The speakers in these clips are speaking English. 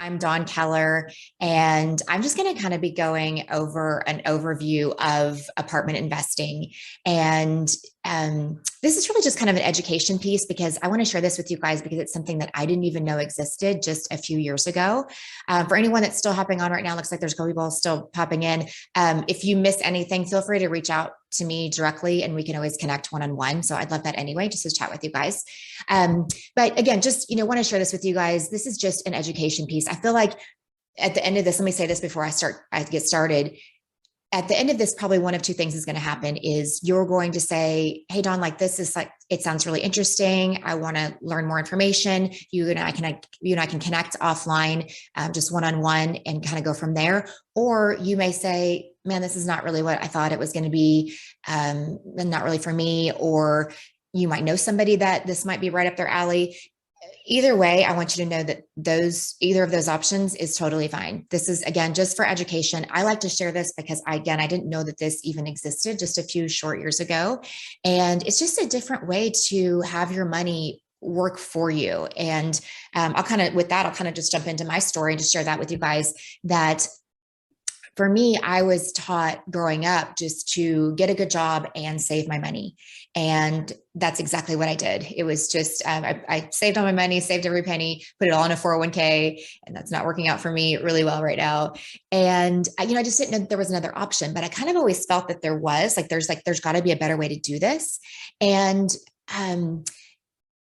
I'm Dawn Keller, and I'm just going to kind of be going over an overview of apartment investing. And this is really just kind of an education piece because I want to share this with you guys because it's something that I didn't even know existed just a few years ago. For anyone that's still hopping on right now, looks like there's people still popping in. If you miss anything, feel free to reach out to me directly and we can always connect one-on-one. So I'd love that anyway, just to chat with you guys. But again, just, want to share this with you guys. This is just an education piece. I feel like at the end of this, let me say this before I get started. At the end of this, probably one of two things is going to happen is you're going to say, hey, Dawn, like this is like, it sounds really interesting. I want to learn more information. You and I can connect offline, just one-on-one and kind of go from there. Or you may say, man, this is not really what I thought it was going to be. Not really for me. Or you might know somebody that this might be right up their alley. Either way, I want you to know that either of those options is totally fine. This is, again, just for education. I like to share this because I didn't know that this even existed just a few short years ago. And it's just a different way to have your money work for you. And I'll kind of just jump into my story and just share that with you guys that for me, I was taught growing up just to get a good job and save my money. And that's exactly what I did. It was just, I saved all my money, saved every penny, put it all in a 401k, and that's not working out for me really well right now. And I just didn't know that there was another option, but I kind of always felt that there's got to be a better way to do this. And,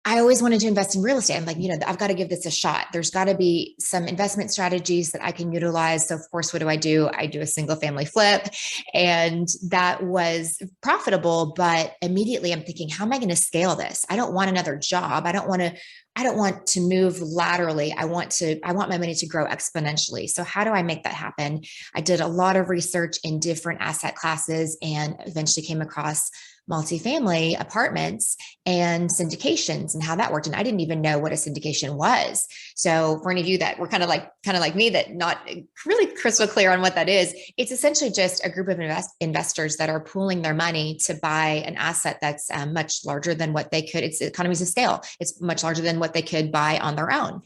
I always wanted to invest in real estate. I'm like, I've got to give this a shot. There's got to be some investment strategies that I can utilize. So of course, what do? I do a single family flip, and that was profitable. But immediately I'm thinking, how am I going to scale this? I don't want another job. I don't want to move laterally. I want my money to grow exponentially. So how do I make that happen? I did a lot of research in different asset classes and eventually came across multifamily apartments and syndications and how that worked. And I didn't even know what a syndication was. So for any of you that were kind of like me, that not really crystal clear on what that is, it's essentially just a group of investors that are pooling their money to buy an asset that's much larger than what they could. It's economies of scale. It's much larger than what they could buy on their own.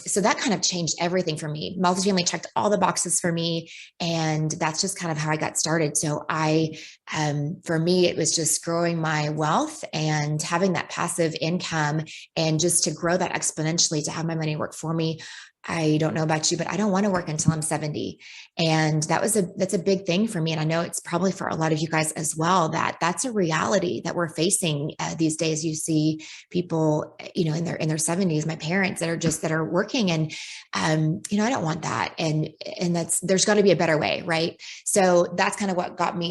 So that kind of changed everything for me. Multifamily checked all the boxes for me. And that's just kind of how I got started. So for me, it was just growing my wealth and having that passive income and just to grow that exponentially to have my money work for me. I don't know about you, but I don't want to work until I'm 70. And that's a big thing for me. And I know it's probably for a lot of you guys as well, that's a reality that we're facing these days. You see people, in their 70s, my parents that are working and, I don't want that. And there's got to be a better way. Right. So that's kind of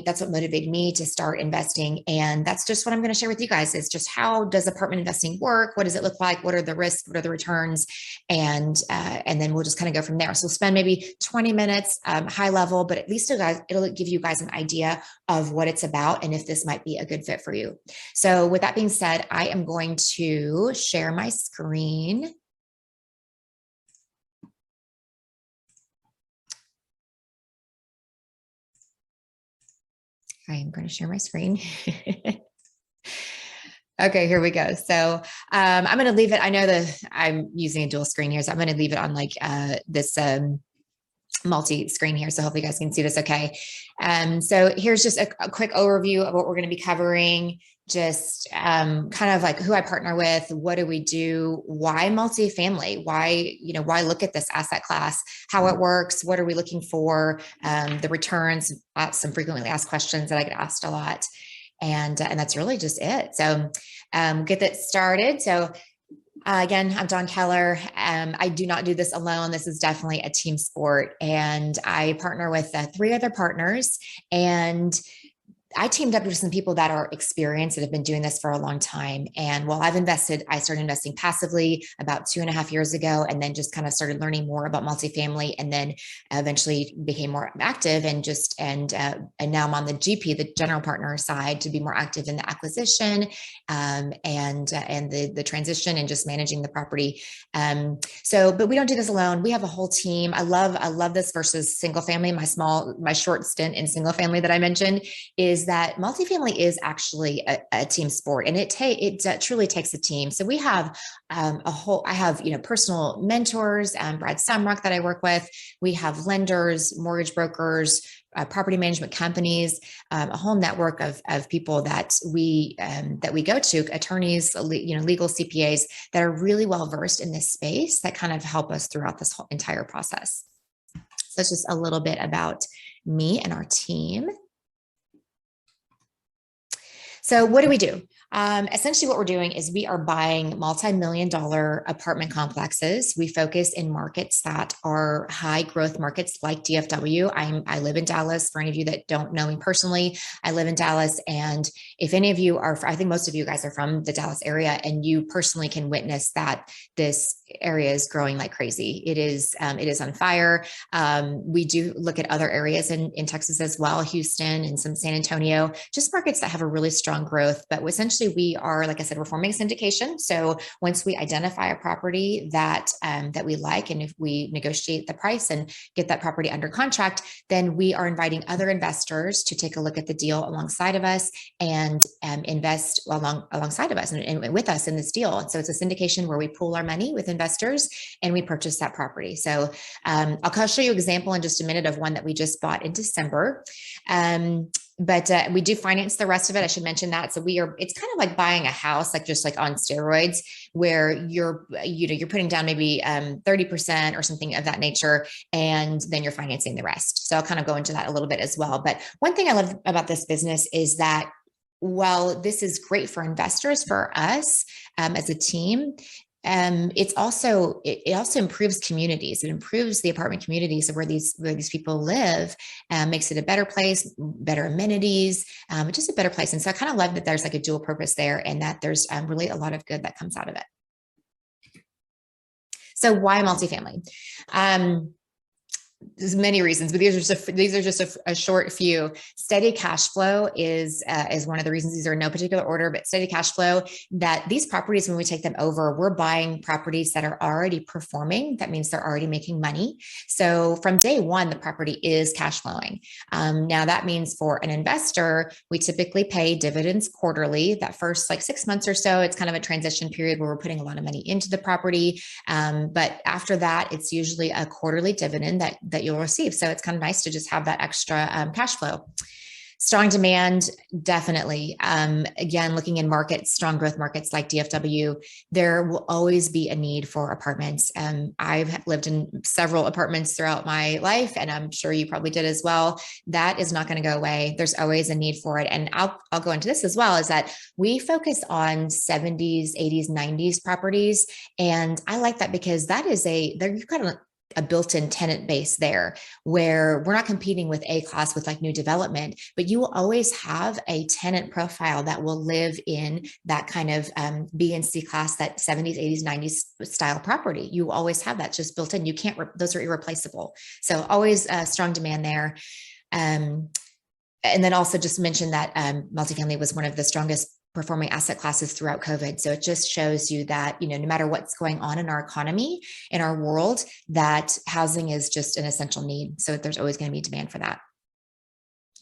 that's what motivated me to start investing. And that's just what I'm going to share with you guys is just how does apartment investing work? What does it look like? What are the risks? What are the returns? And then we'll just kind of go from there. So we'll spend maybe 20 minutes high level, but at least it'll give you guys an idea of what it's about and if this might be a good fit for you. So with that being said, I am going to share my screen. I am going to share my screen. Okay, here we go. So I'm going to leave it. I know that I'm using a dual screen here, so I'm going to leave it on like this multi-screen here. So hopefully you guys can see this okay. So here's just a quick overview of what we're going to be covering. Just kind of like who I partner with, what do we do, why multifamily, why look at this asset class, how it works, what are we looking for, the returns, some frequently asked questions that I get asked a lot. And that's really just it. So get that started. So again, I'm Dawn Keller. I do not do this alone. This is definitely a team sport. And I partner with 3 other partners. And I teamed up with some people that are experienced that have been doing this for a long time. And while I started investing passively about 2.5 years ago, and then just kind of started learning more about multifamily, and then eventually became more active and now I'm on the GP, the general partner side, to be more active in the acquisition and the transition and just managing the property. But we don't do this alone. We have a whole team. I love this versus single family. My short stint in single family that I mentioned is is that multifamily is actually a team sport, and it truly takes a team. So we have I have, personal mentors, Brad Sumrock that I work with. We have lenders, mortgage brokers, property management companies, a whole network of people that we go to, attorneys, legal CPAs that are really well versed in this space that kind of help us throughout this whole entire process. So it's just a little bit about me and our team. So what do we do? Essentially, what we're doing is we are buying multi-million-dollar apartment complexes. We focus in markets that are high growth markets like DFW. I live in Dallas. For any of you that don't know me personally, I live in Dallas. And if any of you are, I think most of you guys are from the Dallas area, and you personally can witness that this area is growing like crazy. It is on fire. We do look at other areas in Texas as well, Houston and some San Antonio, just markets that have a really strong growth. But essentially, we are, like I said, we're forming a syndication. So once we identify a property that we like, and if we negotiate the price and get that property under contract, then we are inviting other investors to take a look at the deal alongside of us and invest alongside of us and with us in this deal. And so it's a syndication where we pool our money with investors and we purchase that property. So I'll show you an example in just a minute of one that we just bought in December. But we do finance the rest of it. I should mention that. So it's kind of like buying a house, like just like on steroids, where you're putting down maybe 30% or something of that nature, and then you're financing the rest. So I'll kind of go into that a little bit as well. But one thing I love about this business is that while this is great for investors, for us as a team, it also improves communities. It improves the apartment communities of where these people live, makes it a better place, better amenities, just a better place. And so I kind of love that there's like a dual purpose there, and that there's really a lot of good that comes out of it. So why multifamily? There's many reasons, but these are just a short few. Steady cash flow is one of the reasons. These are in no particular order, but steady cash flow, that these properties, when we take them over, we're buying properties that are already performing. That means they're already making money. So from day one, the property is cash flowing. Now that means for an investor, we typically pay dividends quarterly. That first 6 months or so, it's kind of a transition period where we're putting a lot of money into the property. But after that, it's usually a quarterly dividend that you'll receive. So it's kind of nice to just have that extra cash flow. Strong demand, definitely. Again, looking in markets, strong growth markets like DFW, there will always be a need for apartments. I've lived in several apartments throughout my life, and I'm sure you probably did as well. That is not going to go away. There's always a need for it. And I'll go into this as well, is that we focus on 70s, 80s, 90s properties. And I like that because that is you've got a built-in tenant base there, where we're not competing with A class with new development, but you will always have a tenant profile that will live in that kind of B and C class, that 70s, 80s, 90s style property. You always have that just built in. You can't, those are irreplaceable. So always strong demand there. And then also just mention that multifamily was one of the strongest performing asset classes throughout COVID. So it just shows you that, no matter what's going on in our economy, in our world, that housing is just an essential need. So there's always going to be demand for that.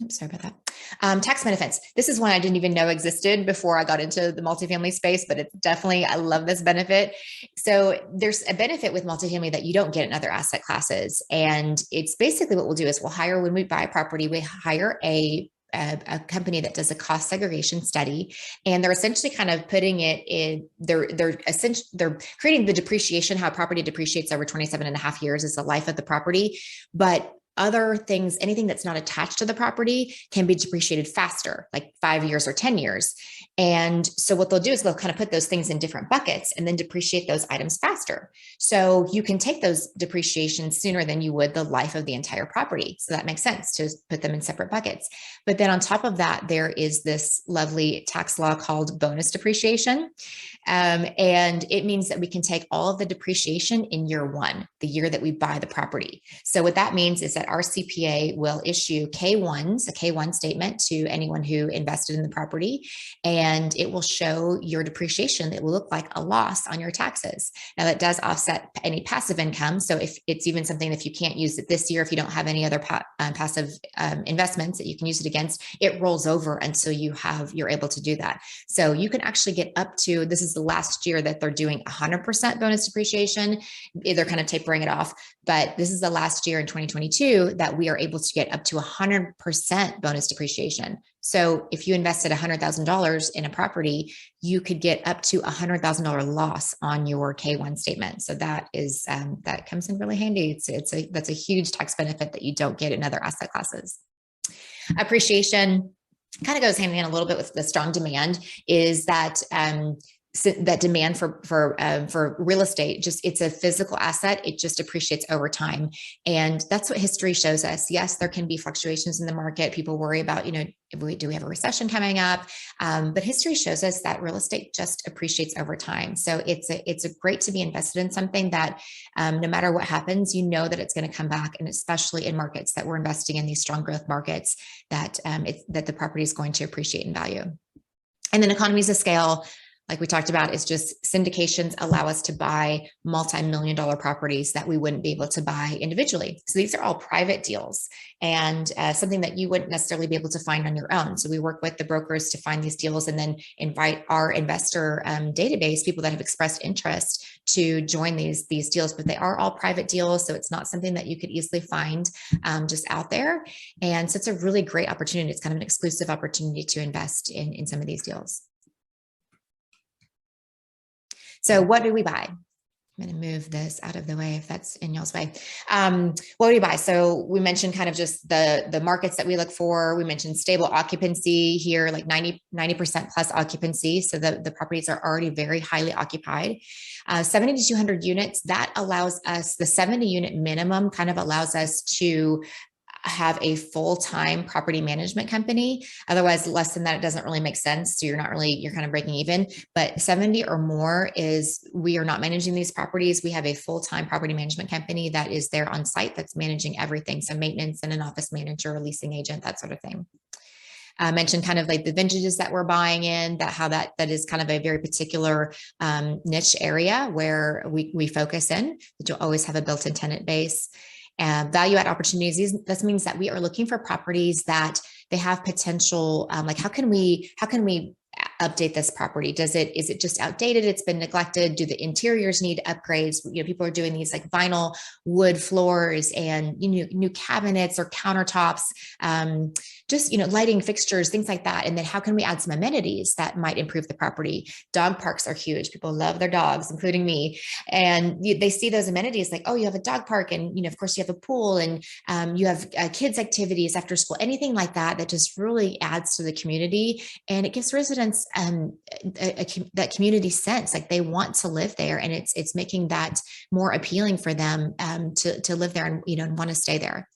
Oops, sorry about that. Tax benefits. This is one I didn't even know existed before I got into the multifamily space, but it's definitely, I love this benefit. So there's a benefit with multifamily that you don't get in other asset classes. And it's basically what we'll do is when we buy a property, we hire a company that does a cost segregation study, and they're essentially kind of putting it in, they're creating the depreciation, how property depreciates over 27.5 years is the life of the property. But other things, anything that's not attached to the property, can be depreciated faster, like 5 years or 10 years. And so what they'll do is they'll kind of put those things in different buckets and then depreciate those items faster. So you can take those depreciations sooner than you would the life of the entire property. So that makes sense to put them in separate buckets. But then on top of that, there is this lovely tax law called bonus depreciation. And it means that we can take all of the depreciation in year one, the year that we buy the property. So what that means is that that our CPA will issue K1s, a K1 statement to anyone who invested in the property, and it will show your depreciation. It will look like a loss on your taxes. Now, that does offset any passive income. So if it's even something, if you can't use it this year, if you don't have any other passive investments that you can use it against, it rolls over until you're able to do that. So you can actually get up to, this is the last year that they're doing 100% bonus depreciation. They're kind of tapering it off, but this is the last year in 2022 that we are able to get up to 100% bonus depreciation. So if you invested $100,000 in a property, you could get up to $100,000 loss on your K1 statement. So that is that comes in really handy. That's a huge tax benefit that you don't get in other asset classes. Appreciation kind of goes hand in hand a little bit with the strong demand, is that that demand for real estate, just, it's a physical asset. It just appreciates over time. And that's what history shows us. Yes, there can be fluctuations in the market. People worry about, do we have a recession coming up? But history shows us that real estate just appreciates over time. So it's a great to be invested in something that no matter what happens, that it's going to come back. And especially in markets that we're investing in, these strong growth markets, that that the property is going to appreciate in value. And then economies of scale, like we talked about, is just syndications allow us to buy multi-million-dollar properties that we wouldn't be able to buy individually. So these are all private deals, and something that you wouldn't necessarily be able to find on your own. So we work with the brokers to find these deals, and then invite our investor database, people that have expressed interest, to join these deals. But they are all private deals, so it's not something that you could easily find just out there. And so it's a really great opportunity. It's kind of an exclusive opportunity to invest in some of these deals. So what do we buy? I'm going to move this out of the way if that's in y'all's way. What do we buy? So we mentioned kind of just the markets that we look for. We mentioned stable occupancy here, like 90% plus occupancy. So the properties are already very highly occupied. 70 to 200 units, that allows us, the 70 unit minimum kind of allows us to have a full-time property management company. Otherwise, less than that, it doesn't really make sense. So you're kind of breaking even. But 70 or more is, we are not managing these properties. We have a full-time property management company that is there on site, that's managing everything. So maintenance and an office manager, a leasing agent, that sort of thing. I mentioned kind of like the vintages that we're buying in, that is kind of a very particular niche area where we focus in, that you'll always have a built-in tenant base. Value add opportunities. This means that we are looking for properties that they have potential. Like how can we update this property? Is it just outdated? It's been neglected. Do the interiors need upgrades? People are doing these like vinyl wood floors and new cabinets or countertops, just lighting fixtures, things like that. And then how can we add some amenities that might improve the property? Dog parks are huge. People love their dogs, including me. And they see those amenities like, oh, you have a dog park, and of course you have a pool, and you have kids activities after school, anything like that just really adds to the community, and it gives residents that community sense, like they want to live there, and it's making that more appealing for them to live there and want to stay there.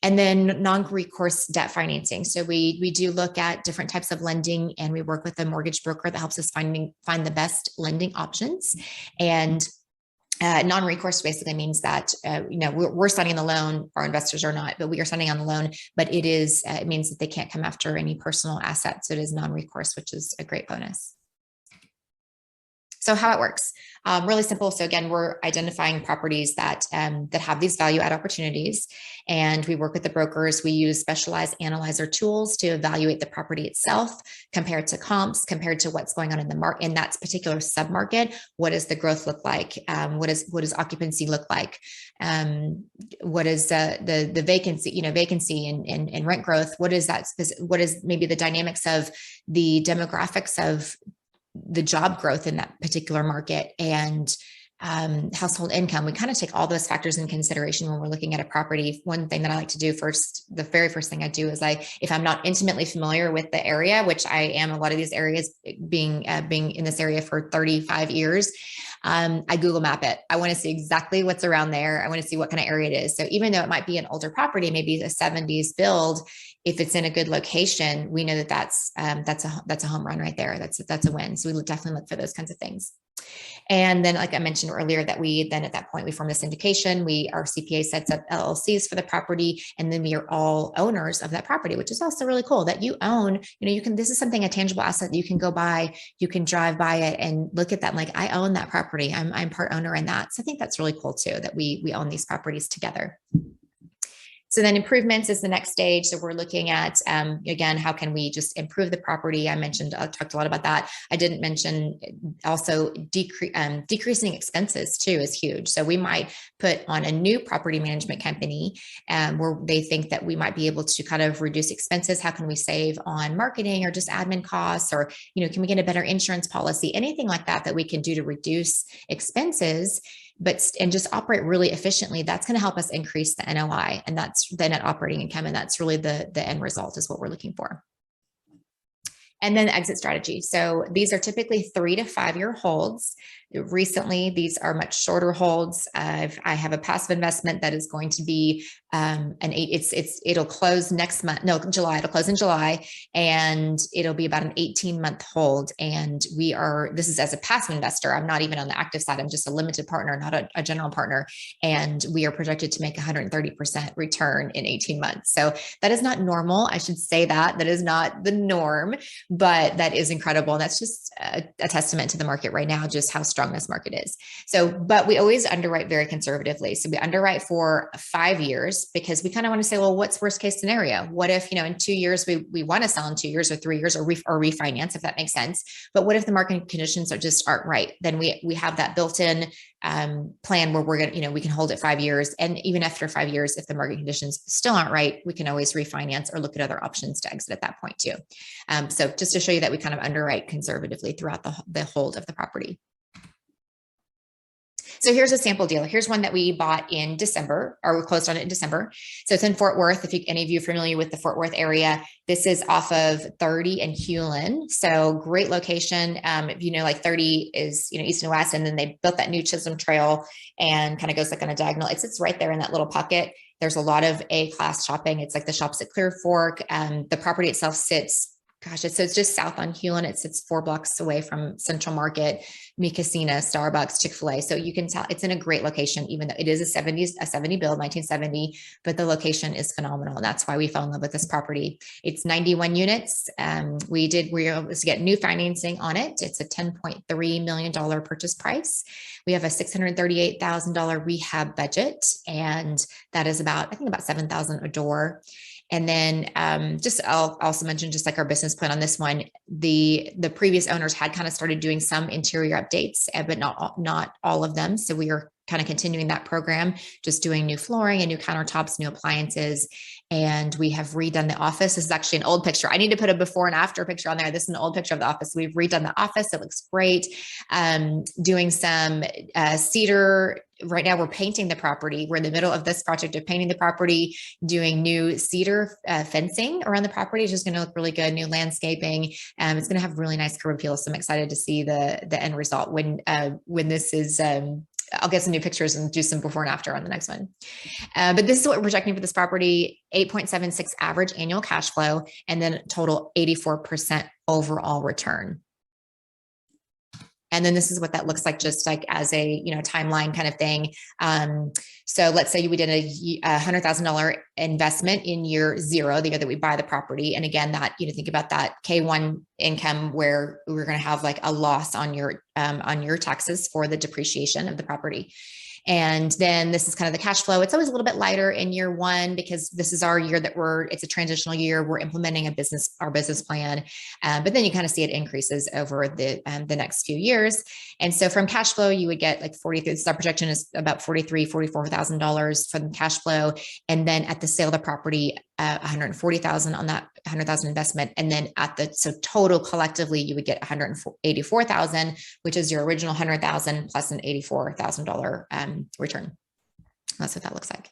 And then non-recourse debt financing. So we do look at different types of lending, and we work with a mortgage broker that helps us find the best lending options. And non-recourse basically means that we're signing the loan, our investors are not, but we are signing on the loan. But it means that they can't come after any personal assets. So it is non-recourse, which is a great bonus. So how it works, really simple. So again, we're identifying properties that have these value add opportunities, and we work with the brokers. We use specialized analyzer tools to evaluate the property itself, compared to comps, compared to what's going on in the market in that particular submarket. What does the growth look like? What does occupancy look like? What is the vacancy and rent growth? What is that? What is maybe the dynamics of the demographics of the job growth in that particular market, and household income? We kind of take all those factors in consideration when we're looking at a property. One thing that I like to do the very first thing I do is if I'm not intimately familiar with the area, which I am, a lot of these areas being in this area for 35 years, I Google map it. I want to see exactly what's around there. I want to see what kind of area it is. So even though it might be an older property, maybe a 70s build, if it's in a good location, we know that that's a home run right there. That's a win. So we definitely look for those kinds of things. And then, like I mentioned earlier, that we then at that point we form the syndication. Our CPA sets up LLCs for the property, and then we are all owners of that property, which is also really cool. That you own, you can. This is something, a tangible asset that you can go buy. You can drive by it and look at that. And like, I own that property. I'm part owner in that. So I think that's really cool too, that we own these properties together. So then improvements is the next stage. So we're looking at, again, how can we just improve the property? I talked a lot about that. I didn't mention also decreasing expenses too is huge. So we might put on a new property management company where they think that we might be able to kind of reduce expenses. How can we save on marketing or just admin costs? Or, can we get a better insurance policy? Anything like that we can do to reduce expenses, and just operate really efficiently. That's going to help us increase the NOI, and that's the net operating income. And that's really the end result is what we're looking for. And then exit strategy. So these are typically 3 to 5 year holds. Recently, these are much shorter holds. I have a passive investment that is going to be it'll close next month. No, July. It'll close in July, and it'll be about an 18-month hold. And this is as a passive investor. I'm not even on the active side. I'm just a limited partner, not a general partner. And we are projected to make 130% return in 18 months. So that is not normal. I should say that is not the norm, but that is incredible. And that's just a testament to the market right now, just how strong this market is. So, but we always underwrite very conservatively. So we underwrite for 5 years because we kind of want to say, well, what's worst case scenario? What if, in 2 years, we want to sell in 2 years or 3 years or refinance, if that makes sense. But what if the market conditions aren't right? Then we have that built-in plan where we're going to, we can hold it 5 years. And even after 5 years, if the market conditions still aren't right, we can always refinance or look at other options to exit at that point too. So just to show you that we kind of underwrite conservatively throughout the hold of the property. So here's a sample deal. Here's one that we bought in December, or we closed on it in December. So it's in Fort Worth. If any of you are familiar with the Fort Worth area, this is off of 30 and Hewlin. So great location. If like 30 is, east and west, and then they built that new Chisholm Trail and kind of goes like on a diagonal. It sits right there in that little pocket. There's a lot of A-class shopping. It's like the shops at Clear Fork. The property itself sits, it's just south on Hewlin. It sits 4 blocks away from Central Market, Mi Casina, Starbucks, Chick-fil-A. So you can tell it's in a great location, even though it is a 70 build, 1970, but the location is phenomenal. And that's why we fell in love with this property. It's 91 units. We were able to get new financing on it. It's a $10.3 million purchase price. We have a $638,000 rehab budget, and that is about $7,000 a door. And then I'll also mention, just like our business plan on this one, the previous owners had kind of started doing some interior updates, but not all of them. So we are kind of continuing that program, just doing new flooring and new countertops, new appliances. And we have redone the office. This is actually an old picture. I need to put a before and after picture on there. This is an old picture of the office. We've redone the office. It looks great. Doing some cedar. Right now we're painting the property. We're in the middle of this project of painting the property, doing new cedar fencing around the property. It's just going to look really good. New landscaping. It's going to have really nice curb appeal. So I'm excited to see the end result when this is, I'll get some new pictures and do some before and after on the next one. But this is what we're projecting for this property: 8.76 average annual cash flow, and then total 84% overall return. And then this is what that looks like, just like as a, timeline kind of thing. So let's say we did a $100,000 investment in year 0, the year that we buy the property. And again, that, think about that K1 income where we're going to have like a loss on your taxes for the depreciation of the property. And then this is kind of the cash flow. It's always a little bit lighter in year 1 because this is our year that it's a transitional year. We're implementing our business plan. But then you kind of see it increases over the next few years. And so from cash flow, you would get like 43, our projection is about $44,000 from cash flow. And then at the sale of the property, $140,000 on that $100,000 investment. And then so total collectively, you would get $184,000, which is your original $100,000 plus an $84,000 return. That's what that looks like.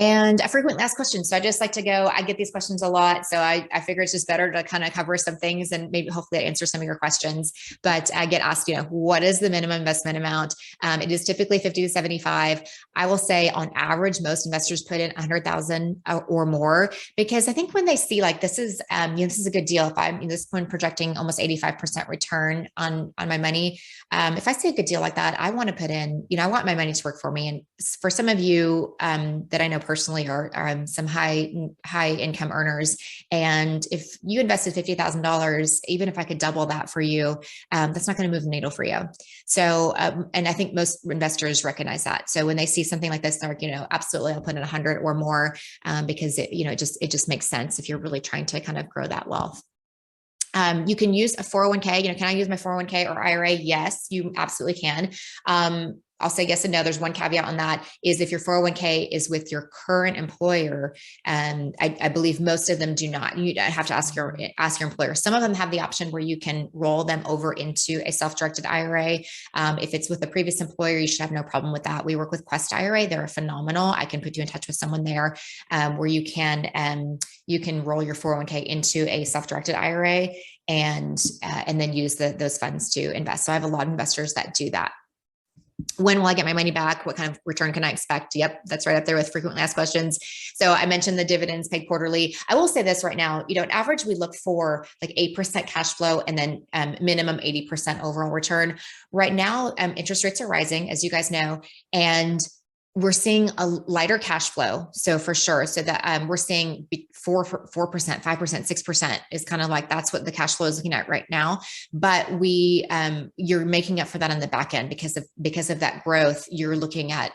And a frequently asked question. So I just like to go, I get these questions a lot. So I figure it's just better to kind of cover some things and maybe hopefully I answer some of your questions. But I get asked, what is the minimum investment amount? It is typically 50 to 75. I will say on average, most investors put in 100,000 or more, because I think when they see like, this is a good deal. If I'm this point projecting almost 85% return on my money. If I see a good deal like that, I want to put in, I want my money to work for me. And for some of you that I know personally are some high income earners. And if you invested $50,000, even if I could double that for you, that's not going to move the needle for you. So, and I think most investors recognize that. So when they see something like this, they're like, absolutely, I'll put in 100 or more, because it just makes sense if you're really trying to kind of grow that wealth. You can use a 401k. Can I use my 401k or IRA? Yes, you absolutely can. I'll say yes and no. There's one caveat on that is if your 401k is with your current employer, and I believe most of them do not. You have to ask your employer. Some of them have the option where you can roll them over into a self-directed IRA. If it's with a previous employer, you should have no problem with that. We work with Quest IRA. They're phenomenal. I can put you in touch with someone there where you can roll your 401k into a self-directed IRA and then use those funds to invest. So I have a lot of investors that do that. When will I get my money back? What kind of return can I expect? Yep, that's right up there with frequently asked questions. So I mentioned the dividends paid quarterly. I will say this right now, on average, we look for like 8% cash flow and then minimum 80% overall return. Right now, interest rates are rising, as you guys know, and we're seeing a lighter cash flow. So for sure. So that we're seeing 4%, 5%, 6% is kind of like, that's what the cash flow is looking at right now. But you're making up for that on the back end because of that growth. You're looking at,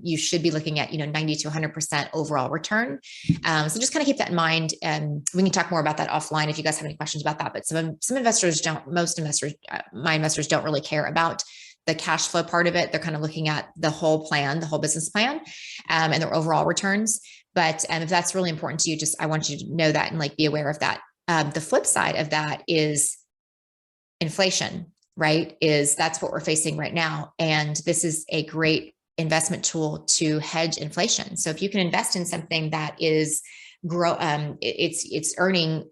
you should be looking at, 90 to 100% overall return. So just kind of keep that in mind. We can talk more about that offline if you guys have any questions about that. But some investors don't, most investors, my investors don't really care about the cash flow part of it. They're kind of looking at the whole plan, the whole business plan, and their overall returns. But if that's really important to you, I want you to know that and like be aware of that. The flip side of that is inflation, right? That's what we're facing right now. And this is a great investment tool to hedge inflation. So if you can invest in something that is it's earning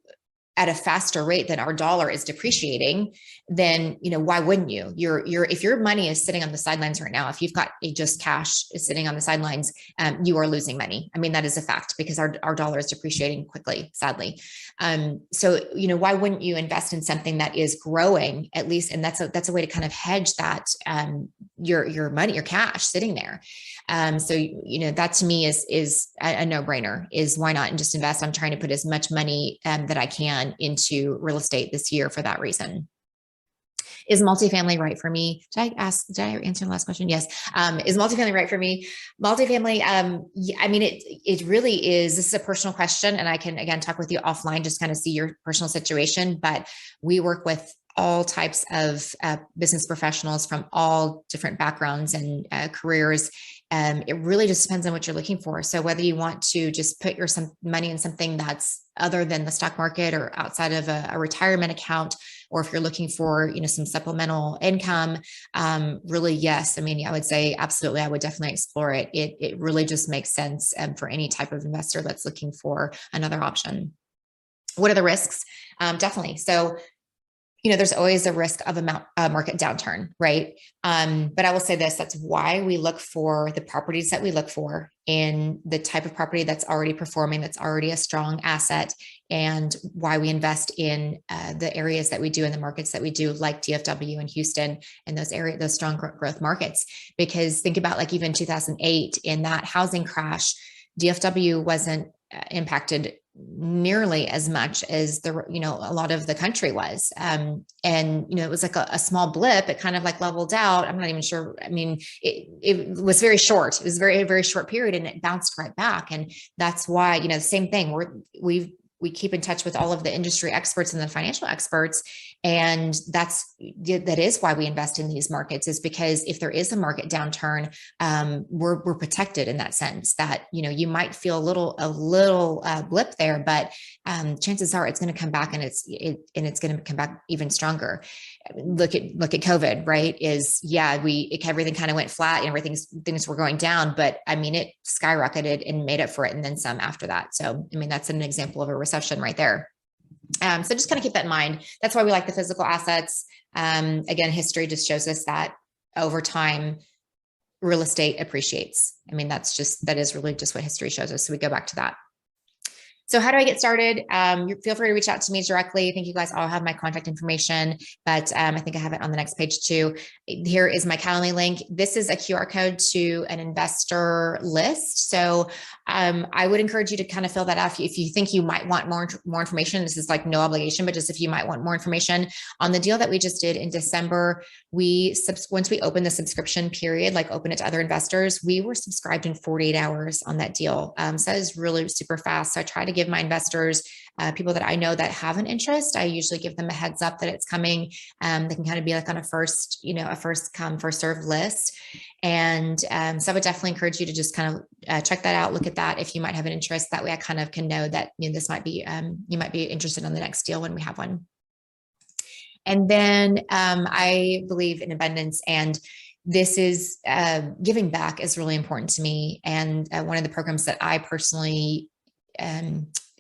at a faster rate than our dollar is depreciating, then, why wouldn't you? If your money is sitting on the sidelines right now, if you've got just cash is sitting on the sidelines, you are losing money. I mean, that is a fact because our dollar is depreciating quickly, sadly. So, why wouldn't you invest in something that is growing at least? And that's a way to kind of hedge that, your money, your cash sitting there. So, that to me is a no-brainer is why not and just invest. I'm trying to put as much money that I can into real estate this year for that reason. Is multifamily right for me? Did I answer the last question? Yes. Is multifamily right for me? Multifamily, yeah, I mean, it really is. This is a personal question and I can, again, talk with you offline, just kind of see your personal situation, but we work with all types of business professionals from all different backgrounds and careers. It really just depends on what you're looking for. So whether you want to just put some money in something that's other than the stock market or outside of a retirement account, or if you're looking for, some supplemental income, really, yes. I mean, I would say absolutely. I would definitely explore it. It really just makes sense for any type of investor that's looking for another option. What are the risks? Definitely. So there's always a risk of a market downturn, right? But I will say this, that's why we look for the properties that we look for in the type of property that's already performing, that's already a strong asset, and why we invest in the areas that we do in the markets that we do, like DFW and Houston and those strong growth markets. Because think about like even 2008 in that housing crash, DFW wasn't impacted nearly as much as a lot of the country was. And, it was like a small blip. It kind of like leveled out. I'm not even sure. I mean, it was very short. It was a very, very short period and it bounced right back. And that's why, the same thing we keep in touch with all of the industry experts and the financial experts. And that is why we invest in these markets, is because if there is a market downturn, we're protected in that sense that, you might feel a little blip there, but chances are it's going to come back, and it's going to come back even stronger. Look at COVID, right? Everything kind of went flat and things were going down, but I mean, it skyrocketed and made up for it and then some after that. So, I mean, that's an example of a recession right there. So just kind of keep that in mind. That's why we like the physical assets. Again, history just shows us that over time, real estate appreciates. I mean, that is really just what history shows us. So we go back to that. So how do I get started? Feel free to reach out to me directly. I think you guys all have my contact information, but I think I have it on the next page too. Here is my Calendly link. This is a QR code to an investor list. So I would encourage you to kind of fill that out if you think you might want more information. This is like no obligation, but just if you might want more information on the deal that we just did in December, once we opened the subscription period, like open it to other investors, we were subscribed in 48 hours on that deal. So that is really super fast. So I try to give my investors, people that I know that have an interest, I usually give them a heads up that it's coming. They can kind of be like on a first come, first serve list. And so I would definitely encourage you to just kind of check that out, look at that if you might have an interest. That way I kind of can know that this might be, you might be interested in the next deal when we have one. And then I believe in abundance, and this is giving back is really important to me. And one of the programs that I personally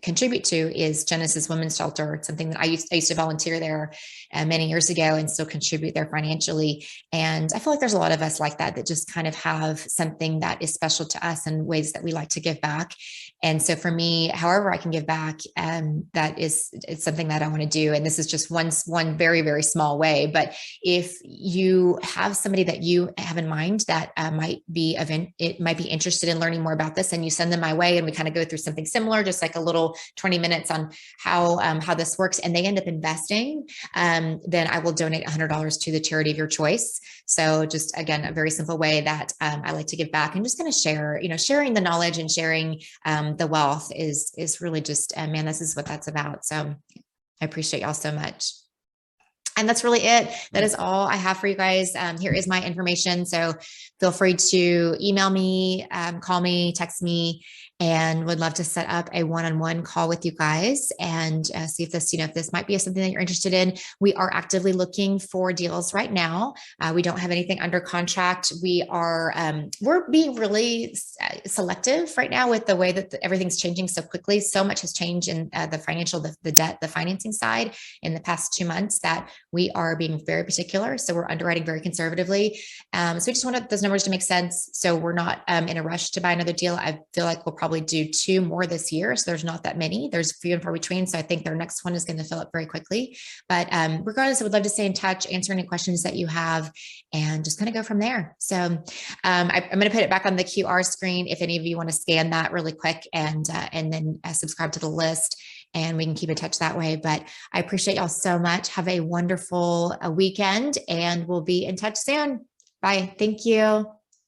contribute to is Genesis Women's Shelter. It's something that I used to volunteer there many years ago and still contribute there financially. And I feel like there's a lot of us like that just kind of have something that is special to us and ways that we like to give back. And so for me, however I can give back, it's something that I want to do. And this is just one very, very small way. But if you have somebody that you have in mind that might be interested in learning more about this, and you send them my way, and we kind of go through something similar, just like a little 20 minutes on how this works, and they end up investing, then I will donate $100 to the charity of your choice. So just, again, a very simple way that I like to give back, and just kind of sharing the knowledge and sharing the wealth is really just, man, this is what that's about. So I appreciate y'all so much. And that's really it. That is all I have for you guys. Here is my information. So feel free to email me, call me, text me, and would love to set up a one-on-one call with you guys and see if this might be something that you're interested in. We are actively looking for deals right now. We don't have anything under contract. We're being really selective right now with the way that everything's changing so quickly. So much has changed in the debt, the financing side in the past 2 months that we are being very particular. So we're underwriting very conservatively. So we just want those numbers to make sense. So we're not in a rush to buy another deal. I feel like we'll probably do 2 more this year. So there's not that many. There's few and far between. So I think their next one is going to fill up very quickly. But regardless, I would love to stay in touch, answer any questions that you have, and just kind of go from there. So I'm going to put it back on the QR screen if any of you want to scan that really quick and then subscribe to the list, and we can keep in touch that way. But I appreciate y'all so much. Have a wonderful weekend, and we'll be in touch soon. Bye. Thank you.